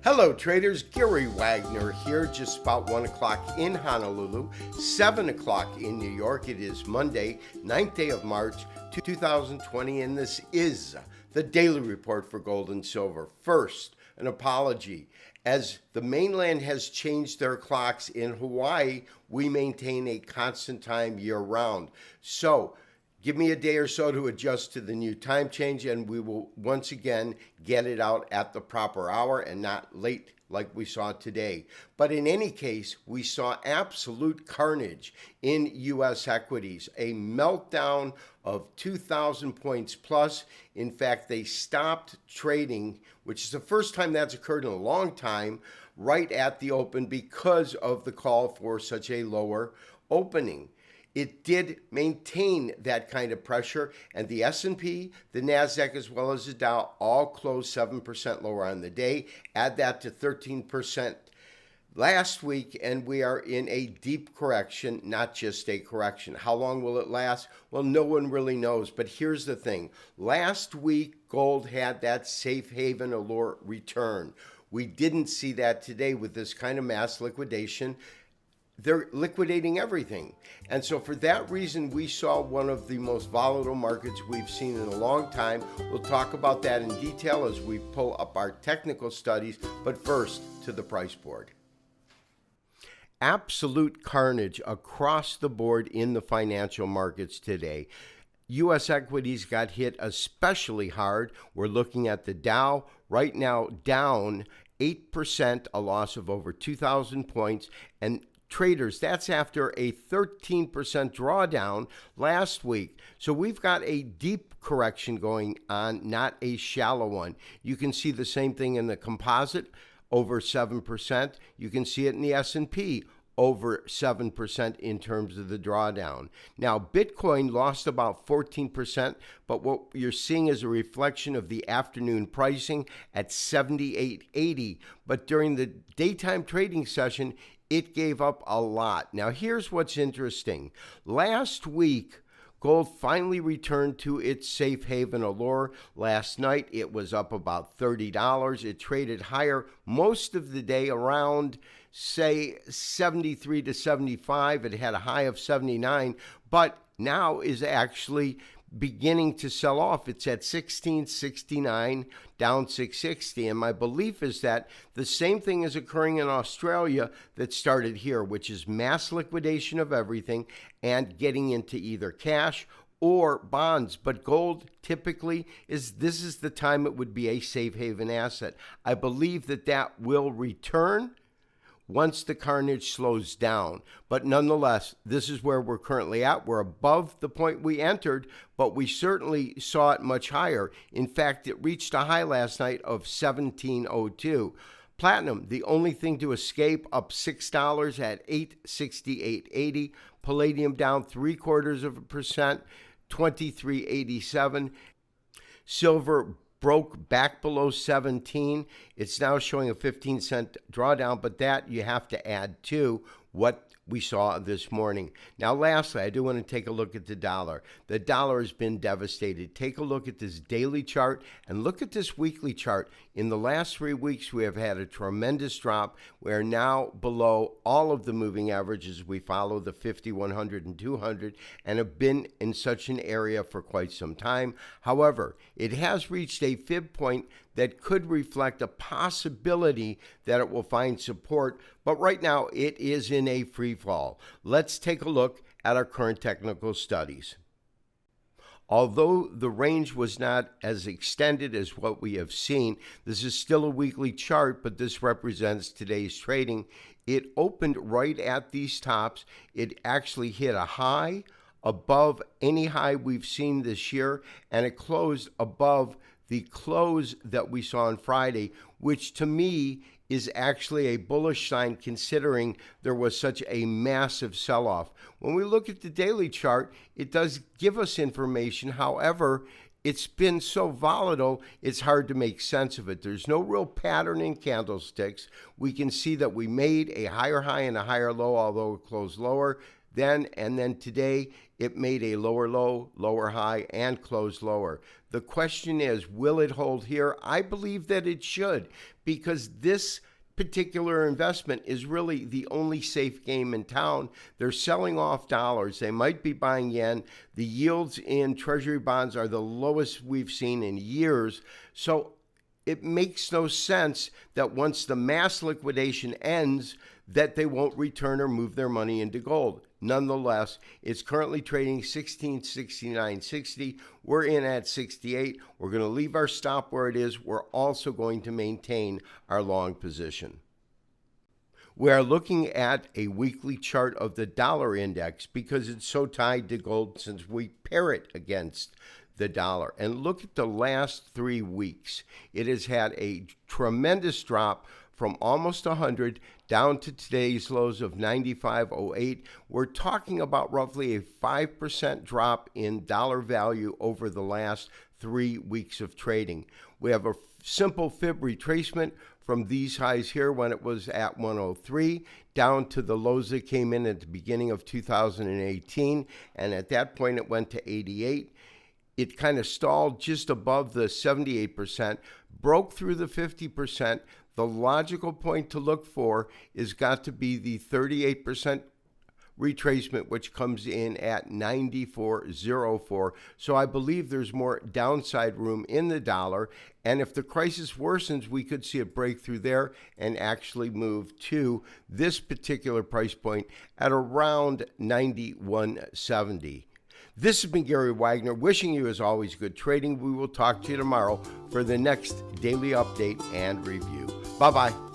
Hello traders, Gary Wagner here, just about 1 o'clock in Honolulu, 7 o'clock in New York. It is Monday, 9th day of March, 2020, and this is the Daily Report for Gold and Silver. First, an apology. As the mainland has changed their clocks, in Hawaii, we maintain a constant time year-round. So, give me a day or so to adjust to the new time change, and we will once again get it out at the proper hour and not late like we saw today. But in any case, we saw absolute carnage in U.S. equities, a meltdown of 2,000 points plus. In fact, they stopped trading, which is the first time that's occurred in a long time, right at the open because of the call for such a lower opening. It did maintain that kind of pressure, and the S&P, the NASDAQ, as well as the Dow all closed 7% lower on the day. Add that to 13% last week, and we are in a deep correction, not just a correction. How long will it last? Well, no one really knows, but here's the thing. Last week, gold had that safe haven allure return. We didn't see that today with this kind of mass liquidation. They're liquidating everything. And so for that reason, we saw one of the most volatile markets we've seen in a long time. We'll talk about that in detail as we pull up our technical studies. But first, to the price board. Absolute carnage across the board in the financial markets today. U.S. equities got hit especially hard. We're looking at the Dow right now down 8%, a loss of over 2,000 points. And traders, that's after a 13% drawdown last week. So we've got a deep correction going on, not a shallow one. You can see the same thing in the composite, over 7%. You can see it in the S&P, over 7% in terms of the drawdown. Now, Bitcoin lost about 14%, but what you're seeing is a reflection of the afternoon pricing at 78.80. But during the daytime trading session, it gave up a lot. Now, here's what's interesting. Last week, gold finally returned to its safe haven allure. Last night, it was up about $30. It traded higher most of the day around, say, 73 to 75. It had a high of 79, but now is actually beginning to sell off. It's at 1669, down 660. And my belief is that the same thing is occurring in Australia that started here, which is mass liquidation of everything and getting into either cash or bonds. But gold typically this is the time it would be a safe haven asset. I believe that will return once the carnage slows down. But nonetheless, this is where we're currently at. We're above the point we entered, but we certainly saw it much higher. In fact, it reached a high last night of 1702. Platinum, the only thing to escape, up $6 at 868.80. Palladium down 0.75%, 23.87. Silver broke back below 17. It's now showing a 15-cent drawdown, but that you have to add to what we saw this morning. Now, lastly, I do want to take a look at the dollar. The dollar has been devastated. Take a look at this daily chart and look at this weekly chart. In the last 3 weeks, we have had a tremendous drop. We are now below all of the moving averages. We follow the 50, 100, and 200 and have been in such an area for quite some time. However, it has reached a fib point that could reflect a possibility that it will find support, but right now it is in a free fall. Let's take a look at our current technical studies. Although the range was not as extended as what we have seen, this is still a weekly chart, but this represents today's trading. It opened right at these tops. It actually hit a high above any high we've seen this year, and it closed above the close that we saw on Friday, which to me is actually a bullish sign considering there was such a massive sell-off. When we look at the daily chart, it does give us information. However, it's been so volatile, it's hard to make sense of it. There's no real pattern in candlesticks. We can see that we made a higher high and a higher low, although it closed lower. then, and then today it made a lower low, lower high, and closed lower. The question is, will it hold here? I believe that it should, because this particular investment is really the only safe game in town. They're selling off dollars. They might be buying yen. The yields in treasury bonds are the lowest we've seen in years. So it makes no sense that once the mass liquidation ends, that they won't return or move their money into gold. Nonetheless, it's currently trading 1669.60. We're in at 68. We're going to leave our stop where it is. We're also going to maintain our long position. We are looking at a weekly chart of the dollar index because it's so tied to gold since we pair it against the dollar. And look at the last 3 weeks. It has had a tremendous drop from almost 100 down to today's lows of 95.08. We're talking about roughly a 5% drop in dollar value over the last 3 weeks of trading. We have a simple fib retracement from these highs here when it was at 103 down to the lows that came in at the beginning of 2018, and at that point it went to 88. It kind of stalled just above the 78%, broke through the 50%. The logical point to look for is got to be the 38% retracement, which comes in at 94.04. So I believe there's more downside room in the dollar. And if the crisis worsens, we could see it break through there and actually move to this particular price point at around 91.70. This has been Gary Wagner, wishing you, as always, good trading. We will talk to you tomorrow for the next daily update and review. Bye-bye.